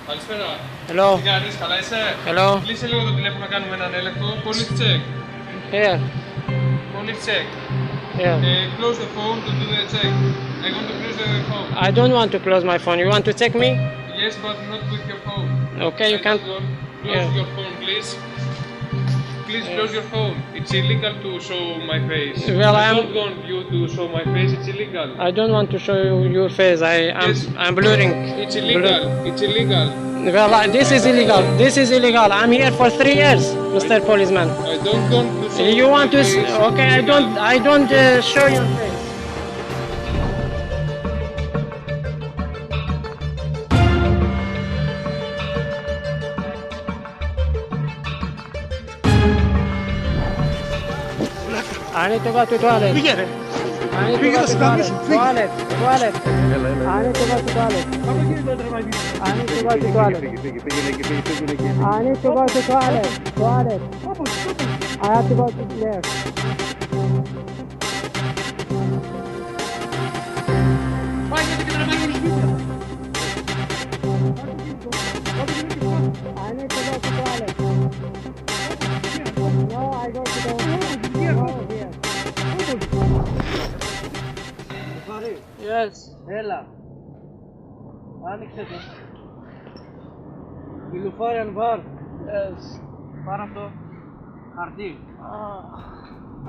Καλησπέρα. Hello. Τι κάνεις, καλά είσαι? Hello. Κλείσε λίγο το τηλέφωνο να κάνουμε έναν έλεγχο. Police check. Here. Police check. Here. Close the phone to do the check. I want to close the phone. I don't want to close my phone. You want to check me? Yes, but not with your phone. Okay, you I can't. don't want. Close your phone, please. Please close your phone. It's illegal to show my face. Well, I don't want you to show my face. It's illegal. I don't want to show you your face. Yes. I'm blurring. It's illegal. It's illegal. Well, this is illegal. This is illegal. I'm here for 3 years, Mr. Policeman. I don't want to show You want my to? face. Okay, I don't show your face. I need to go to toilet. Πήγαινε. I need to Πήγαινε go να to σε toilet. γαμίσει. Toilet. Toilet. I need to go to toilet. I need to go to toilet. I need to go to toilet. Toilet. I have to go to there. I need to go to toilet. No, I go to the. No, here. Yes. Έλα. Άνοιξε το. Nillufary Anwar. Yes. Πάρ' αυτό. Χαρτί.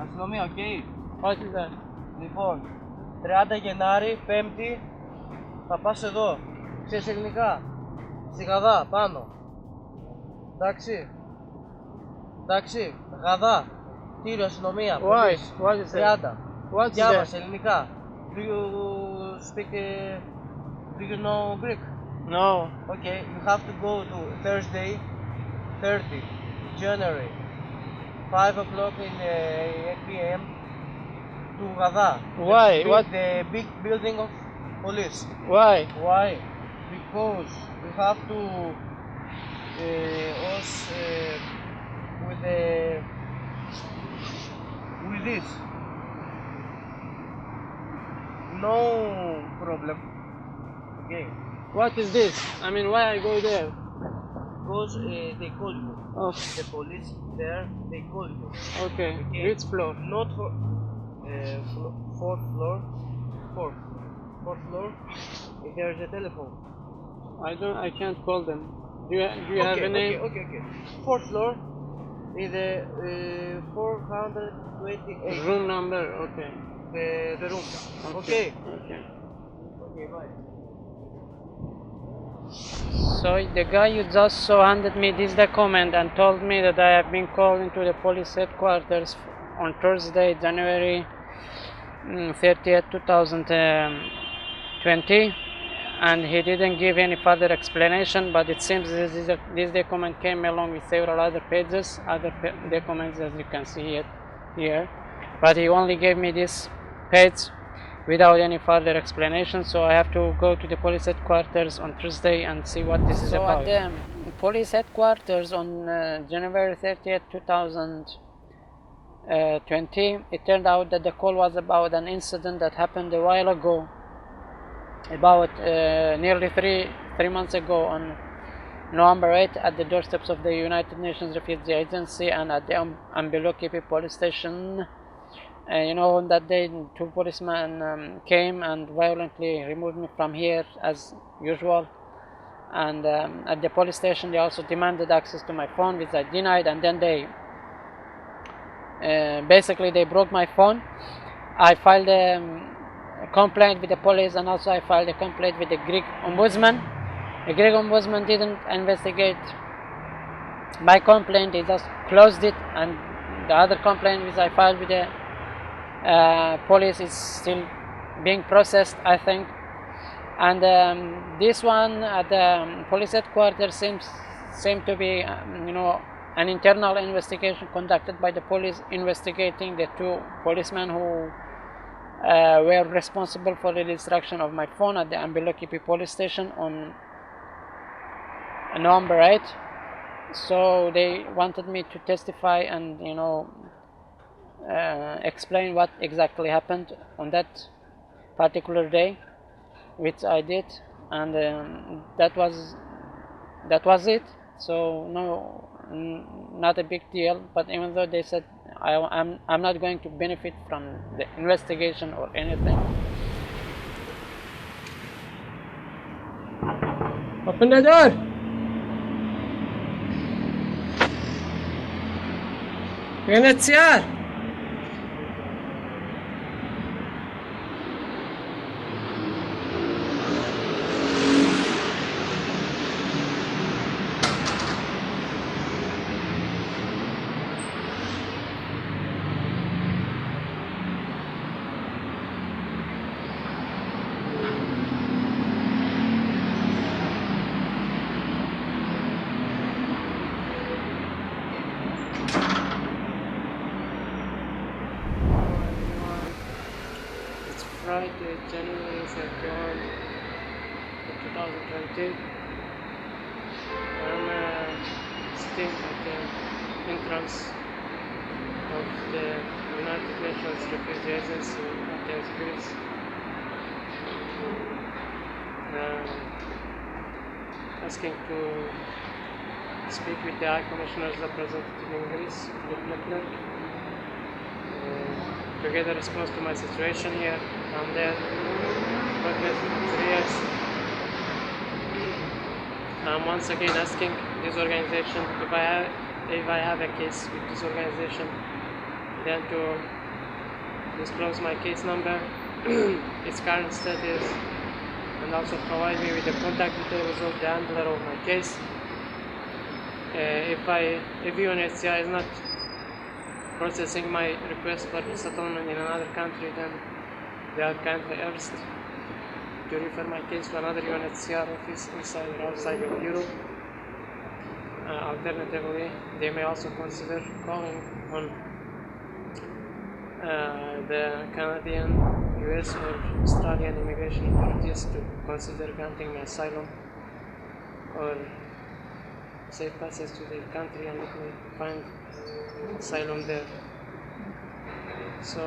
Αστυνομία, οκ. What is that? Λοιπόν, 30 Γενάρη, Πέμπτη, θα πας εδώ. Ξέρεις ελληνικά. Στη Γαδά, πάνω. Εντάξει. Εντάξει. Γαδά. Τύριο, αστυνομία. Why? What is that? 30. What's Διάβασε that? ελληνικά. Do you speak, do you know Greek? No. Okay, you have to go to Thursday, 30 January, 5 o'clock in 8 p.m. to Gada. Why? What? The big building of police. Why? Why? Because you have to us with this. No problem. Okay. What is this? I mean, why I go there? Because they call you. Oh, The police there, they call you. okay. Okay. Which floor? Not for fourth floor. Fourth floor. There's a telephone. I can't call them. Do you have a name? Okay. Fourth floor is the 428. Room number? Okay. The room. Okay. Okay. Okay. Bye. So the guy you just saw handed me this document and told me that I have been called into the police headquarters on Thursday, January 30th, 2020, and he didn't give any further explanation, but it seems this document came along with several other pages, documents as you can see it here, but he only gave me this page without any further explanation, so I have to go to the police headquarters on Thursday and see what this is about. At the police headquarters on January 30th, 2020, it turned out that the call was about an incident that happened a while ago, about nearly three months ago on November 8th at the doorsteps of the United Nations Refugee Agency and at the Ambilokipi police station. You know, on that day, two policemen came and violently removed me from here as usual. And at the police station, they also demanded access to my phone, which I denied. And then they basically they broke my phone. I filed a complaint with the police, and also I filed a complaint with the Greek ombudsman. The Greek ombudsman didn't investigate my complaint; he just closed it. And the other complaint which I filed with the police is still being processed, I think. And this one at the police headquarters seemed to be an internal investigation conducted by the police investigating the two policemen who were responsible for the destruction of my phone at the Ambilokipi police station on November 8th. So they wanted me to testify and explain what exactly happened on that particular day, which I did, and that was that was it. So no, not a big deal. But even though they said I'm not going to benefit from the investigation or anything. Open the door. UNHCR. It's Friday, January 31, 2020. I'm sitting at the entrance of the United Nations Refugee Agency in Greece. Asking to speak with the High Commissioner's representative in Greece, to get a response to my situation here. I'm there for 3 years. I'm once again asking this organization if I have a case with this organization, then to disclose my case number, its current status, and also provide me with the contact details of the handler of my case. If UNHCR is not processing my request for settlement in another country, then they are kindly urged to refer my case to another UNHCR office inside or outside of Europe. Alternatively, they may also consider calling on the Canadian, US or Australian immigration authorities to consider granting me asylum or safe passage to their country and let me find asylum there. So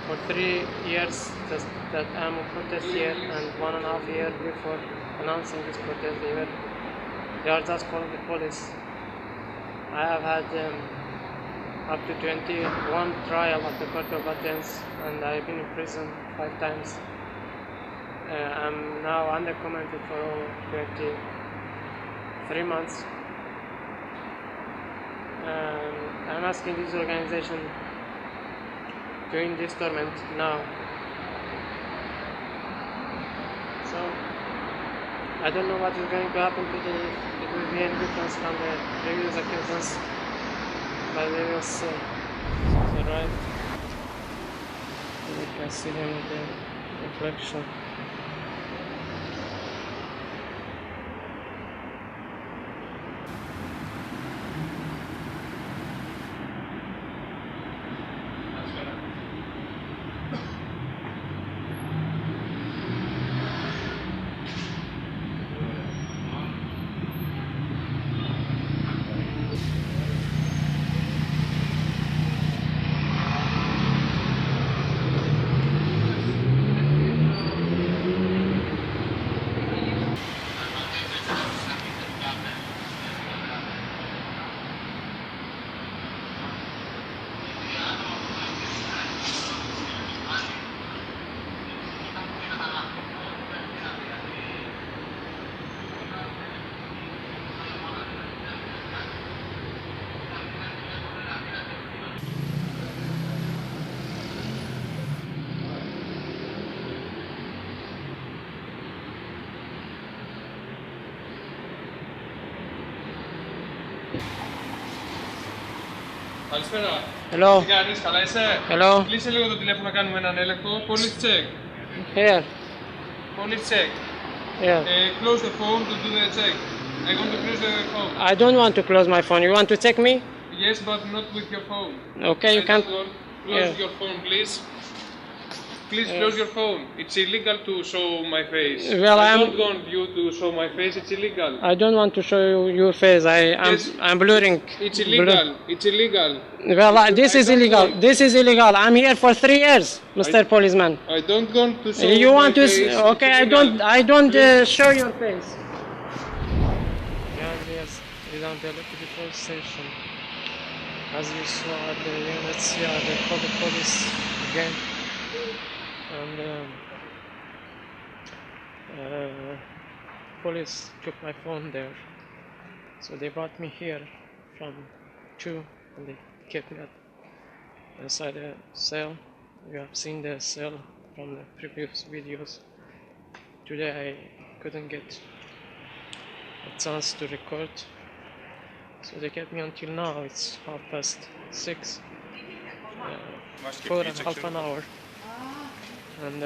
for 3 years that I'm on protest here, and 1.5 years before announcing this protest, they are just calling the police. I have had up to 21 trial at the Court of Athens, and I've been in prison 5 times. I'm now undocumented for over 23 months. I'm asking this organization to end this torment now. So I don't know what is going to happen today. It will be any difference from the previous occasions, but we will see. So right, you can see them with the reflection. Καλησπέρα. Hello. Τι κάνεις, καλά είσαι? Hello. Κλείσε λίγο το τηλέφωνο να κάνουμε έναν έλεγχο. Police check. Here. Police check. Yeah. Close the phone to do the check. I want to close the phone. I don't want to close my phone. You want to check me? Yes, but not with your phone. Okay, you I can't. don't want- Close Yeah. your phone, please. Please close your phone. It's illegal to show my face. Well, I don't want you to show my face. It's illegal. I don't want to show you your face. Yes. I'm blurring. It's illegal. It's illegal. Well, this I is don't illegal. want- This is illegal. I'm here for 3 years, Mr. Policeman. I don't want to show You my want to? face. Okay, It's I illegal. don't. I don't show your face. Behind me is the deportation. As you saw at the UNHCR, they called the police again, and police took my phone there. So they brought me here from 2, and they kept me inside a cell. You have seen the cell from the previous videos. Today I couldn't get a chance to record, so they kept me until now. It's 6:30, for half an hour. And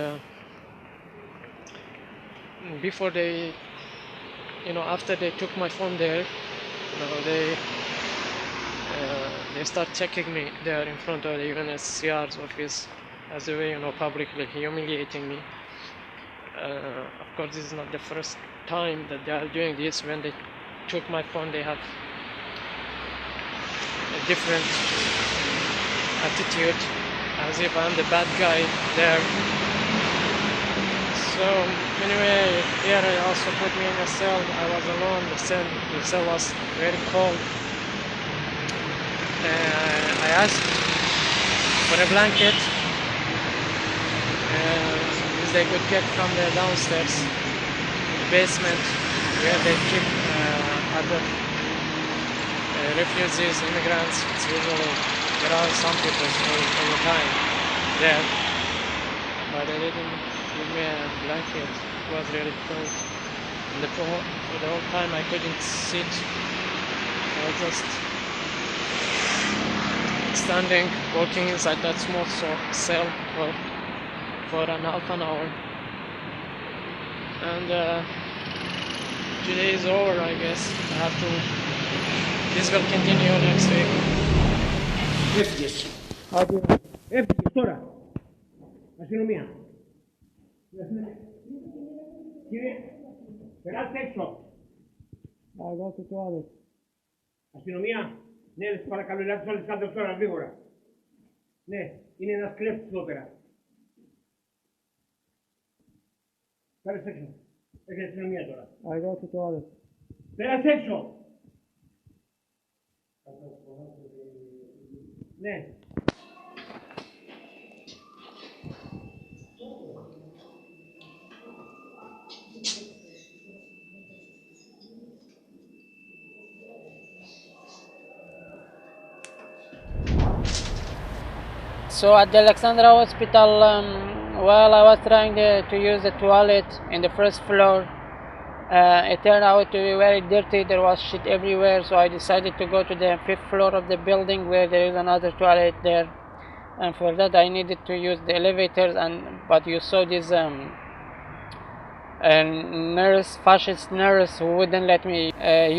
before they, after they took my phone there, they start checking me there in front of the UNHCR's office as a way, publicly humiliating me. Of course, this is not the first time that they are doing this. When they took my phone, they have a different attitude, as if I'm the bad guy there. So anyway, here they also put me in a cell. I was alone. The cell was very cold. I asked for a blanket, which they could get from the downstairs, the basement, where they keep other refugees, immigrants. It's usually there are some people all the time there, but they didn't give me a blanket. It was really cold, and for the whole time I couldn't sit. I was just standing, walking inside that small cell for half an hour. And today is over, I guess. This will continue next week. Έφυγες. Έφυγες τώρα. Αστυνομία. Κύριε, περάστε έξω. Αστυνομία. Ναι, σας παρακαλώ, ελάτε όλες κάτω τώρα, γρήγορα. Ναι, είναι ένας κλέφτης εδώ πέρα. Πέρασε έξω. Έχετε αστυνομία τώρα. Πέρασε έξω. Ναι. So at the Alexandra Hospital, while I was trying to use the toilet in the first floor, it turned out to be very dirty. There was shit everywhere, so I decided to go to the 5th floor of the building where there is another toilet there, and for that I needed to use the elevators. But you saw this fascist nurse who wouldn't let me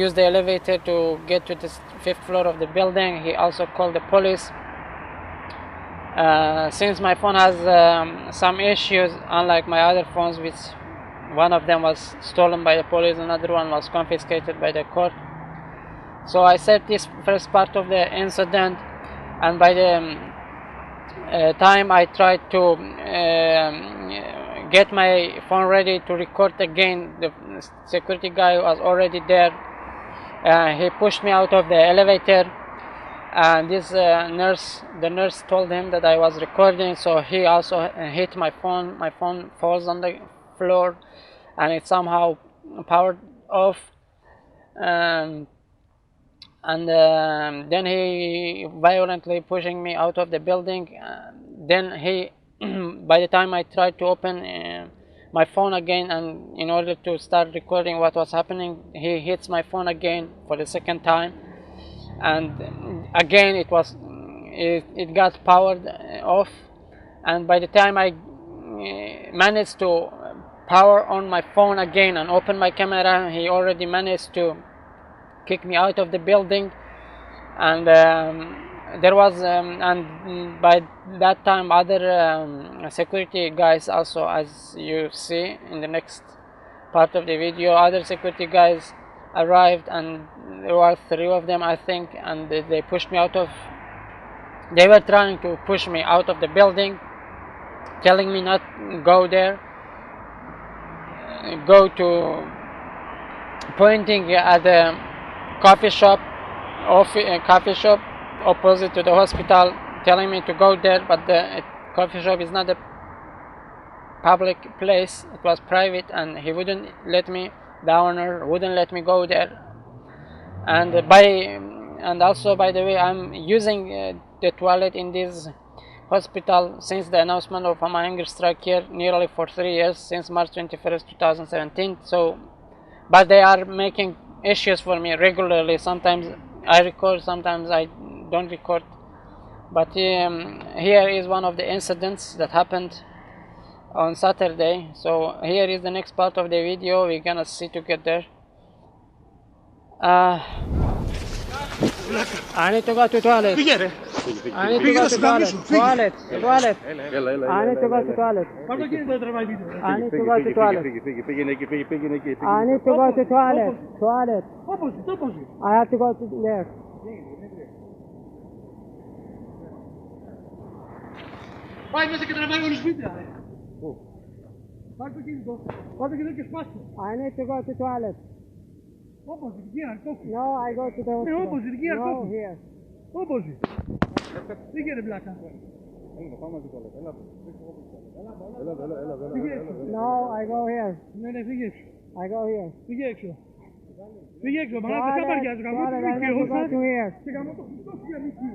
use the elevator to get to the 5th floor of the building. He also called the police. Since my phone has some issues, unlike my other phones, which one of them was stolen by the police, another one was confiscated by the court. So I said this first part of the incident, and by the time I tried to get my phone ready to record again, the security guy was already there. He pushed me out of the elevator, and the nurse told him that I was recording, so he also hit my phone. My phone falls on the floor, and it somehow powered off. And then he violently pushing me out of the building. Then he, by the time I tried to open my phone again, and in order to start recording what was happening, he hits my phone again for the second time, and again it got powered off. And by the time I managed to power on my phone again and open my camera, he already managed to kick me out of the building. And there was and by that time other security guys also, as you see in the next part of the video, other security guys arrived, and there were 3 of them, I think, and they pushed me out of, they were trying to push me out of the building, telling me not go there, go to pointing at the coffee shop, coffee shop opposite to the hospital, telling me to go there, but the coffee shop is not a public place, it was private, and he wouldn't let me, the owner wouldn't let me go there. And also, by the way, I'm using the toilet in this hospital since the announcement of my hunger strike here, nearly for 3 years, since March 21st, 2017. So, but they are making issues for me regularly. Sometimes I record, sometimes I don't record. But here is one of the incidents that happened on Saturday. So here is the next part of the video. We're gonna see together. I need to go to toilet. I need to go to toilet. Toilet. I need to go to toilet. I need to go to toilet. I need to go to toilet. Toilet. I have to go to there. Πάει μέσα και τραβάει όλους σπίτια. Πάρ' το κινητό. Πάρ' το κινητό και σπάστε. I need to go to toilet. Opposite, here, coffee. No, I go to the hospital. Opposite, here, No, coffee. here. Opposite. Τι γίνεται πλάκα. No, I go here. Ναι, ναι, φύγε έξω. I go here. Φύγε έξω. Φύγε έξω, μάνα τα Toilet, καμπάρια του γαμώ toilet, του I need to go to here. και γαμώ το κουτό σου για μισή.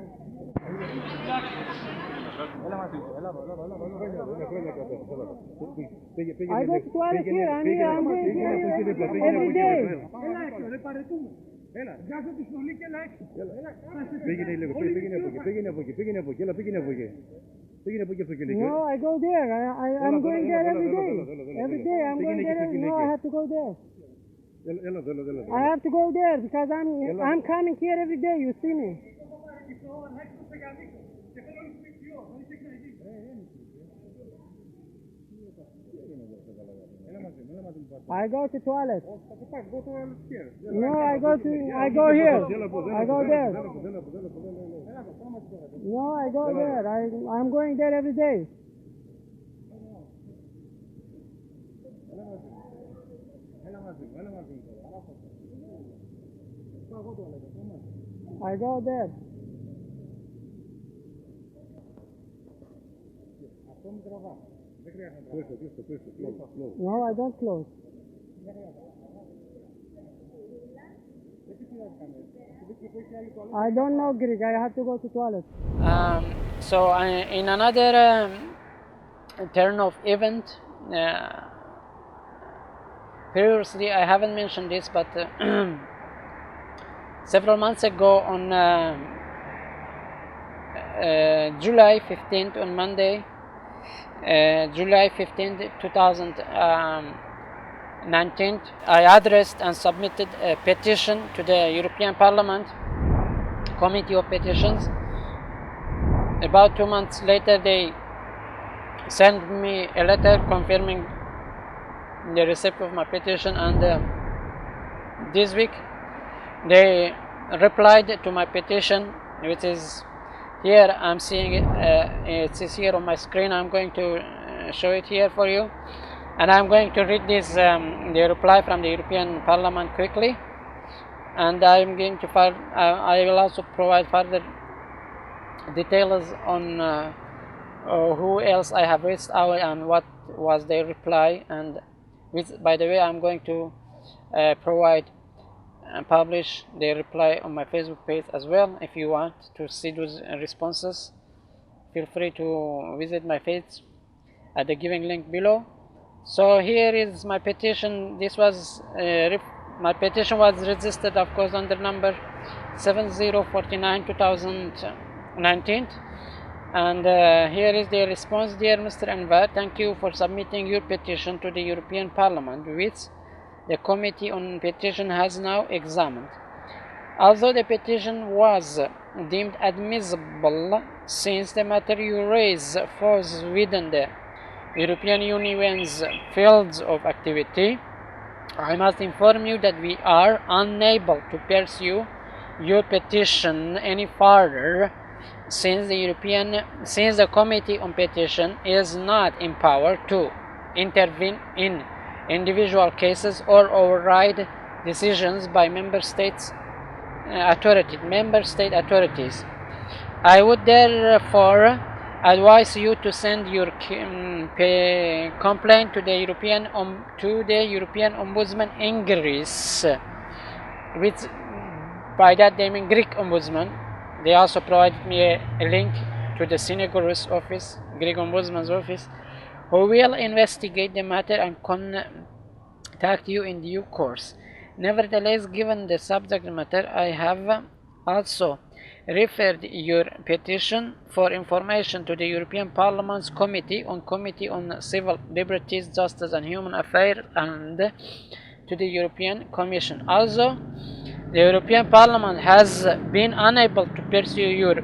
I go to toilet here. I'm here. I'm going here every day. Έλα έξω, ρε παρετούμε. Έλα, βγάζω τη στολή και έλα έξω. Πήγαινε λίγο, πήγαινε από εκεί, πήγαινε από εκεί, έλα πήγαινε από εκεί. Πήγαινε από εκεί αυτό και λίγο. No, I go there. I'm going there every day. Every day I'm going there. No, I have to go there. Έλα, I have to go there because I'm coming here every day. You see me. I go to toilet. No, I go here. I go there. No, I go there. I'm going there every day. I go there. No, I don't close. I don't know Greek. I have to go to toilet. So in another turn of event, previously I haven't mentioned this, but several months ago on July 15th, on Monday, July 15th, 2019, I addressed and submitted a petition to the European Parliament Committee of Petitions. About 2 months later, they sent me a letter confirming the receipt of my petition, and this week they replied to my petition, which is here. I'm seeing it. It is here on my screen. I'm going to show it here for you, and I'm going to read this the reply from the European Parliament quickly, and I'm going to I will also provide further details on who else I have reached out and what was their reply, and which, by the way, I'm going to provide and publish their reply on my Facebook page as well. If you want to see those responses, feel free to visit my page at the given link below. So here is my petition. This was my petition was registered, of course, under number 7049/2019, and here is the response. Dear Mr. Anwar, thank you for submitting your petition to the European Parliament, which the Committee on Petition has now examined. Although the petition was deemed admissible, since the matter you raise falls within the European Union's fields of activity, I must inform you that we are unable to pursue your petition any further, since the Committee on Petition is not empowered to intervene in individual cases or override decisions by member state authorities. I would therefore advise you to send your complaint to the European Ombudsman in Greece, which by that they mean Greek Ombudsman. They also provided me a link to the Sinegorus office, Greek Ombudsman's office, who will investigate the matter and contact you in due course. Nevertheless, given the subject matter, I have also referred your petition for information to the European Parliament's Committee on Civil Liberties, Justice and Human Affairs and to the European Commission. Also, the European Parliament has been unable to pursue your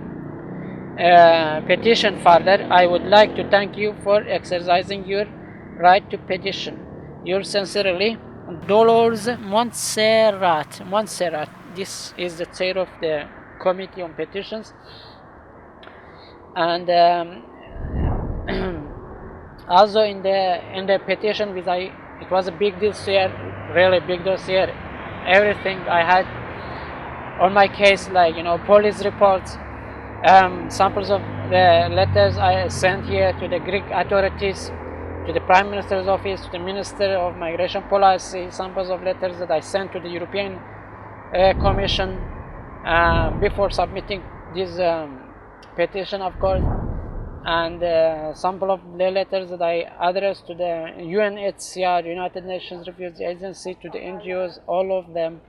petition further. I would like to thank you for exercising your right to petition. Yours sincerely, Dolores Montserrat. This is the chair of the Committee on Petitions. And also in the petition, it was a big dossier, really big dossier. Everything I had on my case, like police reports, samples of the letters I sent here to the Greek authorities, to the Prime Minister's office, to the Minister of Migration Policy, samples of letters that I sent to the European Commission before submitting this petition, of course, and sample of the letters that I addressed to the UNHCR, United Nations Refugee Agency, to the NGOs, all of them.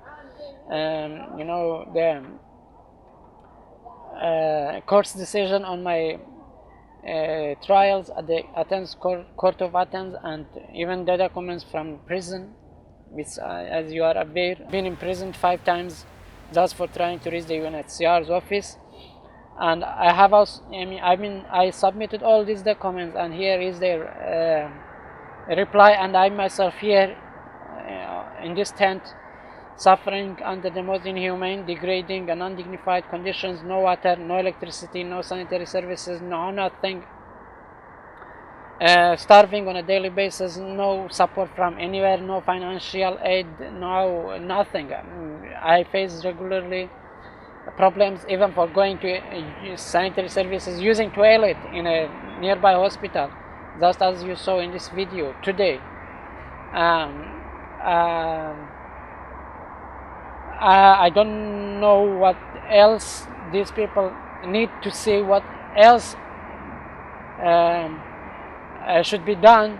The court's decision on my trials at the Athens Court of Athens, and even the documents from prison, which, as you are aware, been imprisoned 5 times just for trying to reach the UNHCR's office. And I have also, I submitted all these documents, and here is their reply. And I myself here in this tent, suffering under the most inhumane, degrading and undignified conditions, no water, no electricity, no sanitary services, no nothing, starving on a daily basis, no support from anywhere, no financial aid, no nothing. I face regularly problems even for going to sanitary services, using toilet in a nearby hospital, just as you saw in this video today. I don't know what else these people need to see, what else should be done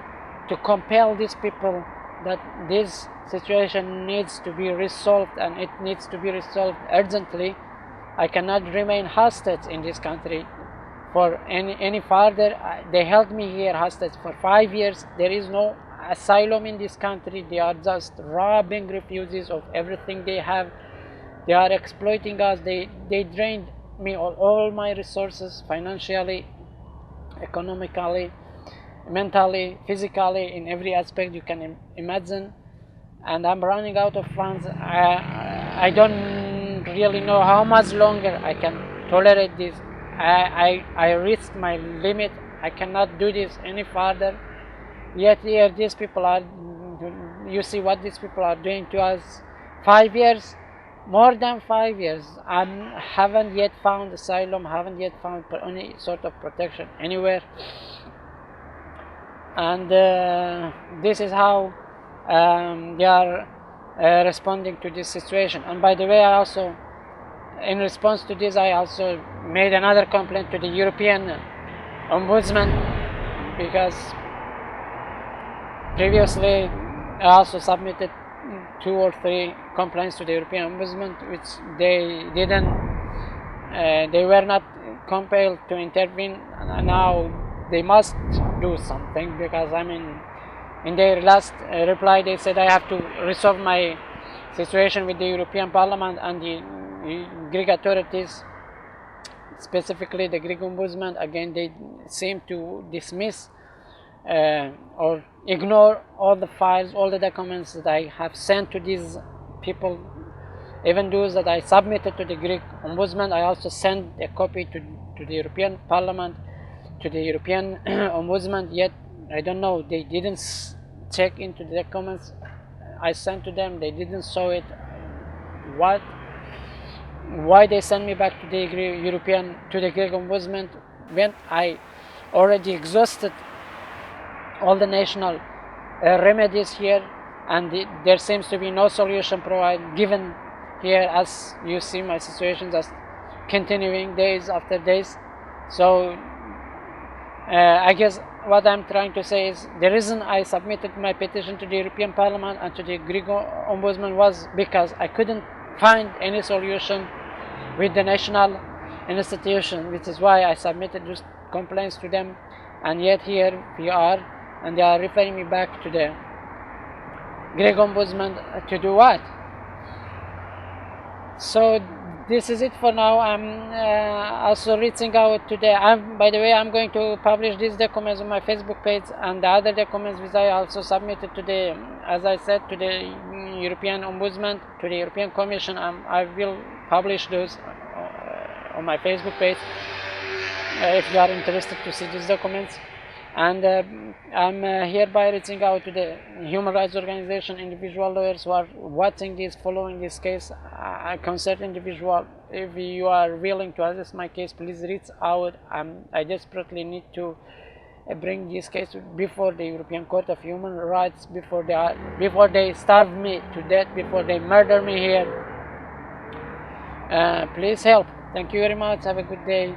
to compel these people that this situation needs to be resolved, and it needs to be resolved urgently. I cannot remain hostage in this country for any further. They held me here hostage for 5 years. There is no asylum in this country. They are just robbing refugees of everything they have. They are exploiting us. They drained me all my resources, financially, economically, mentally, physically, in every aspect you can imagine. And I'm running out of funds. I don't really know how much longer I can tolerate this. I reached my limit. I cannot do this any further. Yet here these people are, you see what these people are doing to us. 5 years, more than 5 years. I haven't yet found asylum, haven't yet found any sort of protection anywhere. And this is how they are responding to this situation. And by the way, I also, in response to this, I also made another complaint to the European Ombudsman, because previously I also submitted 2 or 3 complaints to the European Ombudsman, which they didn't, they were not compelled to intervene, and now they must do something, because in their last reply they said I have to resolve my situation with the European Parliament and the Greek authorities, specifically the Greek Ombudsman. Again, they seem to dismiss or ignore all the files, all the documents that I have sent to these people, even those that I submitted to the Greek Ombudsman. I also sent a copy to the European Parliament, to the European Ombudsman, yet I don't know, they didn't check into the documents I sent to them, they didn't saw it. Why they send me back to the Greek Ombudsman when I already exhausted all the national remedies here, and there seems to be no solution provided given here. As you see, my situation is continuing days after days. So I guess what I'm trying to say is the reason I submitted my petition to the European Parliament and to the Greek Ombudsman was because I couldn't find any solution with the national institution, which is why I submitted those complaints to them, and yet here we are, and they are referring me back to the Greek Ombudsman to do what? So this is it for now. I'm also reaching out to by the way, I'm going to publish these documents on my Facebook page, and the other documents which I also submitted to the, as I said, to the European Ombudsman, to the European Commission. I will publish those on my Facebook page if you are interested to see these documents. And I'm hereby reaching out to the human rights organization, individual lawyers who are watching this, following this case, concerned individual. If you are willing to assist my case, please reach out. I desperately need to bring this case before the European Court of Human Rights, before they starve me to death, before they murder me here. Please help. Thank you very much. Have a good day.